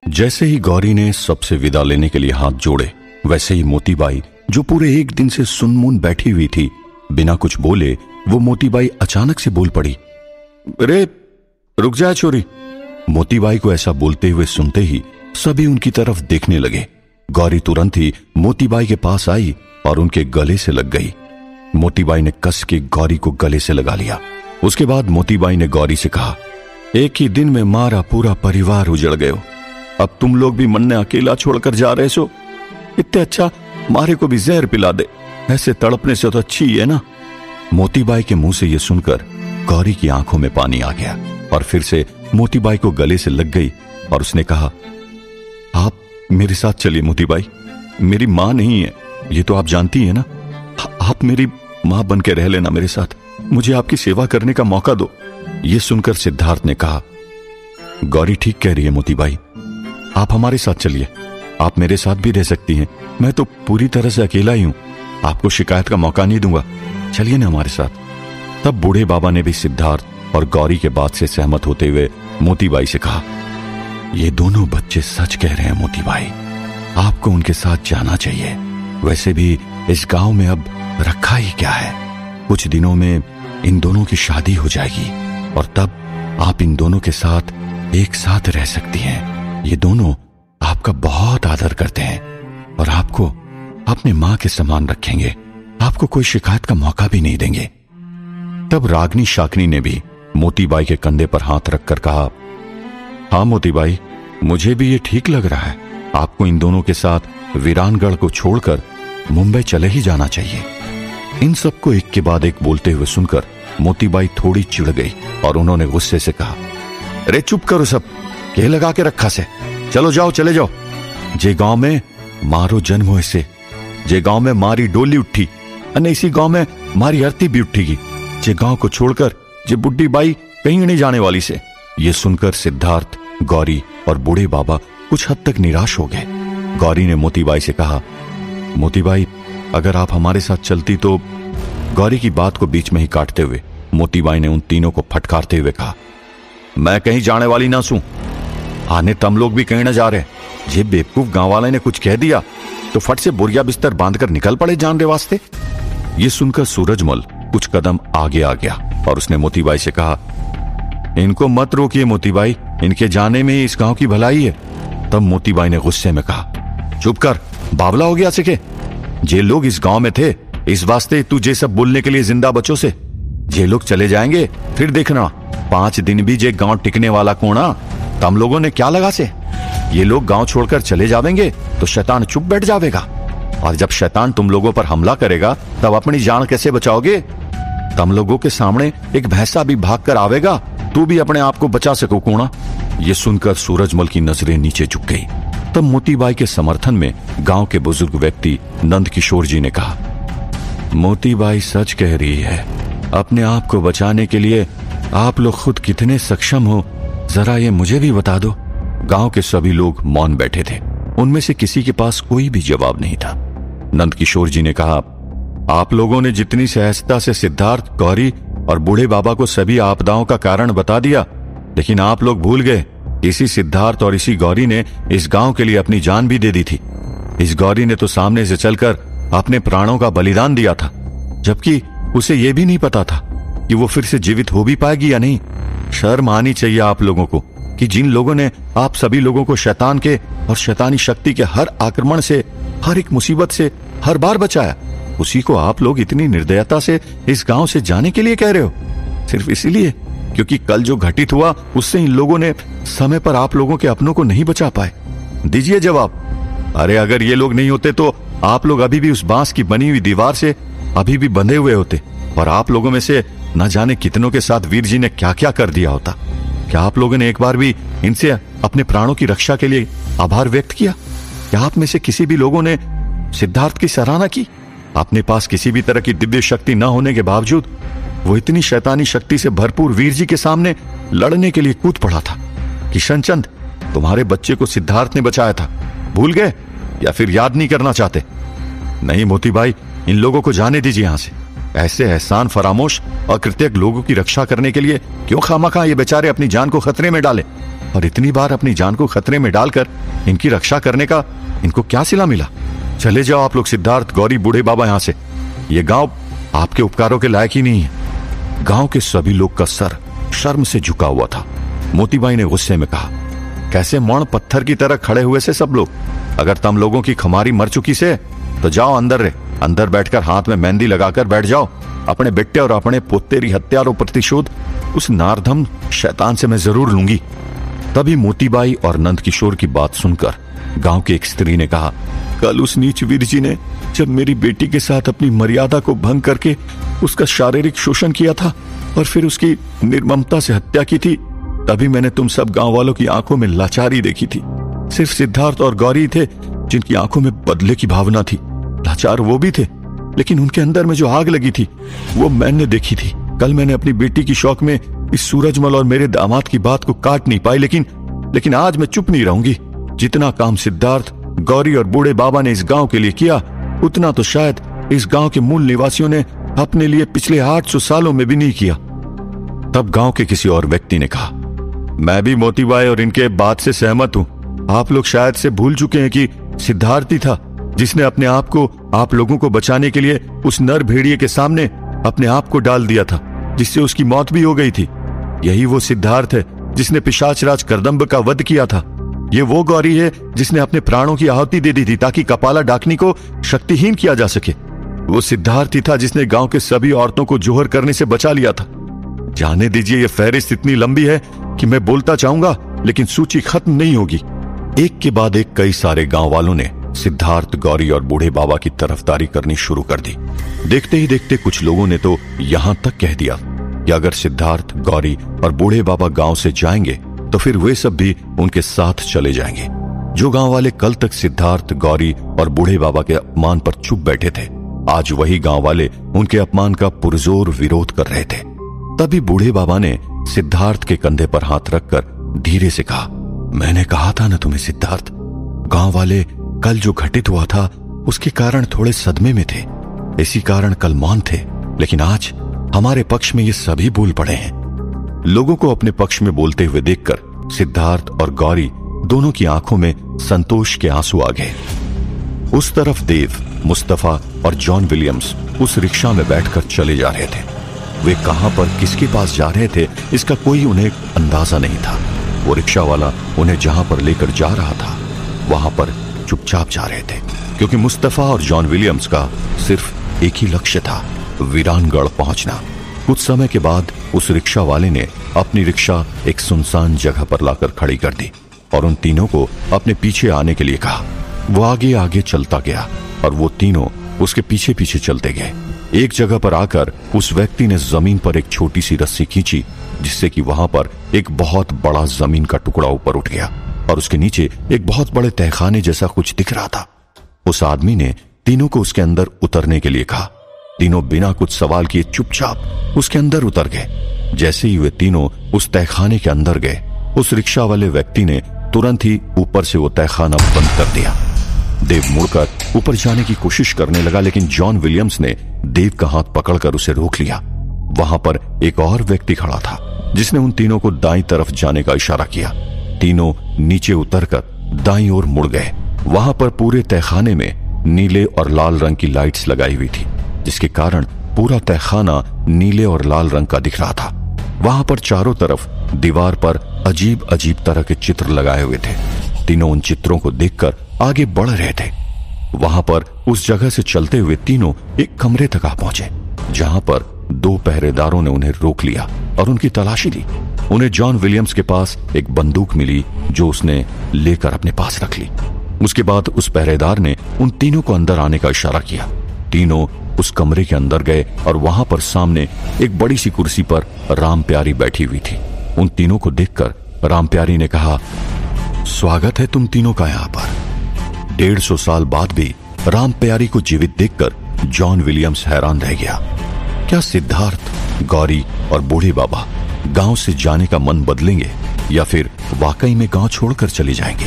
जैसे ही गौरी ने सबसे विदा लेने के लिए हाथ जोड़े, वैसे ही मोतीबाई, जो पूरे एक दिन से सुनमुन बैठी हुई थी, बिना कुछ बोले वो मोतीबाई अचानक से बोल पड़ी, रे रुक जा छोरी। मोतीबाई को ऐसा बोलते हुए सुनते ही सभी उनकी तरफ देखने लगे। गौरी तुरंत ही मोतीबाई के पास आई और उनके गले से लग गई। मोतीबाई ने कस के गौरी को गले से लगा लिया। उसके बाद मोतीबाई ने गौरी से कहा, एक ही दिन में मारा पूरा परिवार उजड़ गयो। अब तुम लोग भी मन ने अकेला छोड़कर जा रहे सो। इतने अच्छा मारे को भी जहर पिला दे, ऐसे तड़पने से तो अच्छी है ना। मोतीबाई के मुंह से यह सुनकर गौरी की आंखों में पानी आ गया और फिर से मोतीबाई को गले से लग गई और उसने कहा, आप मेरे साथ चलिए मोतीबाई, मेरी मां नहीं है ये तो आप जानती है ना। आप मेरी मां बन के रह लेना मेरे साथ, मुझे आपकी सेवा करने का मौका दो। यह सुनकर सिद्धार्थ ने कहा, गौरी ठीक कह रही है मोतीबाई, आप हमारे साथ चलिए, आप मेरे साथ भी रह सकती हैं। मैं तो पूरी तरह से अकेला ही हूं, आपको शिकायत का मौका नहीं दूंगा, चलिए ना हमारे साथ। तब बूढ़े बाबा ने भी सिद्धार्थ और गौरी के बात से सहमत होते हुए मोतीबाई से कहा, ये दोनों बच्चे सच कह रहे हैं मोतीबाई, आपको उनके साथ जाना चाहिए। वैसे भी इस गांव में अब रखा ही क्या है, कुछ दिनों में इन दोनों की शादी हो जाएगी और तब आप इन दोनों के साथ एक साथ रह सकती हैं। ये दोनों आपका बहुत आदर करते हैं और आपको अपने मां के समान रखेंगे, आपको कोई शिकायत का मौका भी नहीं देंगे। तब रागनी शाकनी ने भी मोतीबाई के कंधे पर हाथ रखकर कहा, हाँ मोतीबाई, मुझे भी ये ठीक लग रहा है, आपको इन दोनों के साथ वीरानगढ़ को छोड़कर मुंबई चले ही जाना चाहिए। इन सबको एक के बाद एक बोलते हुए सुनकर मोतीबाई थोड़ी चिढ़ गई और उन्होंने गुस्से से कहा, अरे चुप करो सब, के लगा के रखा से, चलो जाओ चले जाओ। जे गांव में मारो जन्म हो से, जे गांव में मारी डोली उठी अने इसी गांव में मारी अर्थी भी उठेगी। जे गांव को छोड़कर जे बुढ़ी बाई कहीं नहीं जाने वाली से। ये सुनकर सिद्धार्थ, गौरी और बूढ़े बाबा कुछ हद तक निराश हो गए। गौरी ने मोतीबाई से कहा, मोतीबाई अगर आप हमारे साथ चलती तो। गौरी की बात को बीच में ही काटते हुए मोतीबाई ने उन तीनों को फटकारते हुए कहा, मैं कहीं जाने वाली ना सूं, आने तम लोग भी कहीं ना जा रहे। जे बेवकूफ गांव वाले ने कुछ कह दिया तो फट से बोरिया बिस्तर बांधकर निकल पड़े जानने वास्ते। ये सुनकर सूरजमल कुछ कदम आगे आ गया और उसने मोतीबाई से कहा, इनको मत रोकिए मोतीबाई, इनके जाने में इस गांव की भलाई है। तब मोतीबाई ने गुस्से में कहा, चुप कर, बावला हो गया सिखे। जे लोग इस गांव में थे इस वास्ते तू जे सब बोलने के लिए जिंदा बचो से। जे लोग चले जाएंगे फिर देखना 5 दिन भी जे गांव टिकने वाला कोना, तम लोगों ने क्या लगा से। ये लोग गांव छोड़कर चले जावेंगे तो शैतान चुप बैठ जावेगा और जब शैतान तुम लोगों पर हमला करेगा तब अपनी जान कैसे बचाओगे। तम लोगों के सामने एक भैंसा भी भाग कर आवेगा, तू भी अपने आप को बचा सको कोना। ये सुनकर सूरजमल की नजरें नीचे झुक गई। तब मोतीबाई के समर्थन में गांव के बुजुर्ग व्यक्ति नंद किशोर जी ने कहा, मोतीबाई सच कह रही है, अपने आप को बचाने के लिए आप लोग खुद कितने सक्षम हो जरा ये मुझे भी बता दो। गांव के सभी लोग मौन बैठे थे, उनमें से किसी के पास कोई भी जवाब नहीं था। नंद किशोर जी ने कहा, आप लोगों ने जितनी सहजता से सिद्धार्थ, गौरी और बूढ़े बाबा को सभी आपदाओं का कारण बता दिया, लेकिन आप लोग भूल गए इसी सिद्धार्थ और इसी गौरी ने इस गांव के लिए अपनी जान भी दे दी थी। इस गौरी ने तो सामने से चलकर अपने प्राणों का बलिदान दिया था, जबकि उसे यह भी नहीं पता था कि वो फिर से जीवित हो भी पाएगी या नहीं। शर्म आनी चाहिए आप लोगों को कि जिन लोगों ने आप सभी लोगों को शैतान के और शैतानी शक्ति के हर आक्रमण से, हर एक मुसीबत से हर बार बचाया, उसी को आप लोग इतनी निर्दयता से इस गांव से जाने के लिए कह रहे हो, सिर्फ इसीलिए क्योंकि कल जो घटित हुआ उससे इन लोगों ने समय पर आप लोगों के अपनों को नहीं बचा पाए। दीजिए जवाब। अरे अगर ये लोग नहीं होते तो आप लोग अभी भी उस बांस की बनी हुई दीवार से अभी भी बंधे हुए होते और आप लोगों में से न जाने कितनों के साथ वीर जी ने क्या क्या कर दिया होता। क्या आप लोगों ने एक बार भी इनसे अपने प्राणों की रक्षा के लिए आभार व्यक्त किया? क्या आप में से किसी भी लोगों ने सिद्धार्थ की सराहना की? अपने पास किसी भी तरह की दिव्य शक्ति न होने के बावजूद वो इतनी शैतानी शक्ति से भरपूर वीर जी के सामने लड़ने के लिए कूद पड़ा था। किशन चंद, तुम्हारे बच्चे को सिद्धार्थ ने बचाया था, भूल गए या फिर याद नहीं करना चाहते? नहीं मोतीबाई, इन लोगों को जाने दीजिए यहां से। ऐसे एहसान फरामोश और कृतज्ञ लोगों की रक्षा करने के लिए क्यों खामखा ये बेचारे अपनी जान को खतरे में डाले। और इतनी बार अपनी जान को खतरे में डालकर इनकी रक्षा करने का इनको क्या सिला मिला? चले जाओ आप लोग, सिद्धार्थ, गौरी, बूढ़े बाबा, यहां से। ये गांव आपके उपकारों के लायक ही नहीं है। गांव के सभी लोग का सर शर्म से झुका हुआ था। मोतीबाई ने गुस्से में कहा, कैसे मौन पत्थर की तरह खड़े हुए से सब लोग? अगर तुम लोगों की खमारी मर चुकी से तो जाओ अंदर बैठकर हाथ में मेहंदी लगाकर बैठ जाओ। अपने बेटे और अपने पोतेरी हत्या और प्रतिशोध उस नारधम शैतान से मैं जरूर लूंगी। तभी मोतीबाई और नंद किशोर की बात सुनकर गांव की एक स्त्री ने कहा, कल उस नीच वीर जी ने जब मेरी बेटी के साथ अपनी मर्यादा को भंग करके उसका शारीरिक शोषण किया था और फिर उसकी निर्ममता से हत्या की थी, तभी मैंने तुम सब गांव वालों की आंखों में लाचारी देखी थी। सिर्फ सिद्धार्थ और गौरी थे जिनकी आंखों में बदले की भावना थी। लाचार वो भी थे, लेकिन उनके अंदर में जो आग लगी थी वो मैंने देखी थी। कल मैंने अपनी बेटी की शौक में इस सूरजमल और मेरे दामाद की बात को काट नहीं पाई, लेकिन आज मैं चुप नहीं रहूंगी। जितना काम सिद्धार्थ, गौरी और बूढ़े बाबा ने इस गांव के लिए किया, उतना तो शायद इस गांव के मूल निवासियों ने अपने लिए पिछले 800 सालों में भी नहीं किया। तब गांव के किसी और व्यक्ति ने कहा, मैं भी मोतीबाई और इनके बात से सहमत हूं। आप लोग शायद से भूल चुके हैं कि सिद्धार्थ ही था जिसने अपने आप को आप लोगों को बचाने के लिए उस नर भेड़िए के सामने अपने आप को डाल दिया था, जिससे उसकी मौत भी हो गई थी। यही वो सिद्धार्थ है जिसने पिशाचराज करदम्ब का वध किया था। ये वो गौरी है जिसने अपने प्राणों की आहुति दे दी थी ताकि कपाला डाकनी को शक्तिहीन किया जा सके। वो सिद्धार्थ ही था जिसने गांव के सभी औरतों को जोहर करने से बचा लिया था। जाने दीजिए, ये फहरिस्त इतनी लंबी है कि मैं बोलता चाहूंगा लेकिन सूची खत्म नहीं होगी। एक के बाद एक कई सारे गांव वालों ने सिद्धार्थ, गौरी और बूढ़े बाबा की तरफदारी करनी शुरू कर दी। देखते ही देखते कुछ लोगों ने तो यहां तक कह दिया कि अगर सिद्धार्थ, गौरी और बूढ़े बाबा गांव से जाएंगे तो फिर वे सब भी उनके साथ चले जाएंगे। जो गांव वाले कल तक सिद्धार्थ, गौरी और बूढ़े बाबा के अपमान पर चुप बैठे थे, आज वही गांव वाले उनके अपमान का पुरजोर विरोध कर रहे थे। तभी बूढ़े बाबा ने सिद्धार्थ के कंधे पर हाथ रखकर धीरे से कहा, मैंने कहा था ना तुम्हें सिद्धार्थ, गांव वाले कल जो घटित हुआ था उसके कारण थोड़े सदमे में थे, इसी कारण कल मौन थे, लेकिन आज हमारे पक्ष में ये सभी बोल पड़े हैं। लोगों को अपने पक्ष में बोलते हुए देखकर सिद्धार्थ और गौरी दोनों की आंखों में संतोष के आंसू आ गए। उस तरफ देव, मुस्तफा और जॉन विलियम्स उस रिक्शा में बैठकर चले जा रहे थे। वे कहां पर किसके पास जा रहे थे इसका कोई उन्हें अंदाजा नहीं था। वो रिक्शा वाला उन्हें जहां पर लेकर जा रहा था वहां पर चुपचाप जा रहे थे, क्योंकि मुस्तफा और जॉन विलियम्स का सिर्फ एक ही लक्ष्य था, वीरानगढ़ पहुंचना। कुछ समय के बाद उस रिक्शा वाले ने अपनी रिक्शा एक सुनसान जगह पर लाकर खड़ी कर दी और उन तीनों को अपने पीछे आने के लिए कहा। वो आगे आगे चलता गया और वो तीनों उसके पीछे पीछे चलते गए। एक जगह पर आकर उस व्यक्ति ने जमीन पर एक छोटी सी रस्सी खींची, जिससे कि वहां पर एक बहुत बड़ा जमीन का टुकड़ा ऊपर उठ गया और उसके नीचे एक बहुत बड़े तहखाने जैसा कुछ दिख रहा था। उस आदमी ने तीनों को उसके अंदर उतरने के लिए कहा। तीनों बिना कुछ सवाल किए चुपचाप उसके अंदर उतर गए। जैसे ही वे तीनों उस तहखाने के अंदर गए, उस रिक्शा वाले व्यक्ति ने तुरंत ही ऊपर से वो तहखाना बंद कर दिया। देव मुड़कर ऊपर जाने की कोशिश करने लगा, लेकिन जॉन विलियम्स ने देव का हाथ पकड़कर उसे रोक लिया। वहां पर एक और व्यक्ति खड़ा था जिसने उन तीनों को दाईं तरफ जाने का इशारा किया। तीनों नीचे उतरकर दाईं ओर मुड़ गए। वहां पर पूरे तहखाने में नीले और लाल रंग की लाइट्स लगाई हुई थी, जिसके कारण पूरा तहखाना नीले और लाल रंग का दिख रहा था। वहां पर चारों तरफ दीवार पर अजीब अजीब तरह के चित्र लगाए हुए थे। तीनों उन चित्रों को देखकर आगे बढ़ रहे थे। वहां पर उस जगह से चलते हुए तीनों एक कमरे तक आ पहुंचे, जहां पर 2 पहरेदारों ने उन्हें रोक लिया और उनकी तलाशी ली। उन्हें जॉन विलियम्स के पास एक बंदूक मिली जो उसने लेकर अपने पास रख ली। उसके बाद उस पहरेदार ने उन तीनों को अंदर आने का इशारा किया। तीनों उस कमरे के अंदर गए और वहां पर सामने एक बड़ी सी कुर्सी पर राम प्यारी बैठी हुई थी। उन तीनों को देखकर राम प्यारी ने कहा, स्वागत है तुम तीनों का यहाँ पर। 150 साल बाद भी राम प्यारी को जीवित देखकर जॉन विलियम्स हैरान रह गया। क्या सिद्धार्थ, गौरी और बूढ़े बाबा गांव से जाने का मन बदलेंगे या फिर वाकई में गांव छोड़कर चले जाएंगे?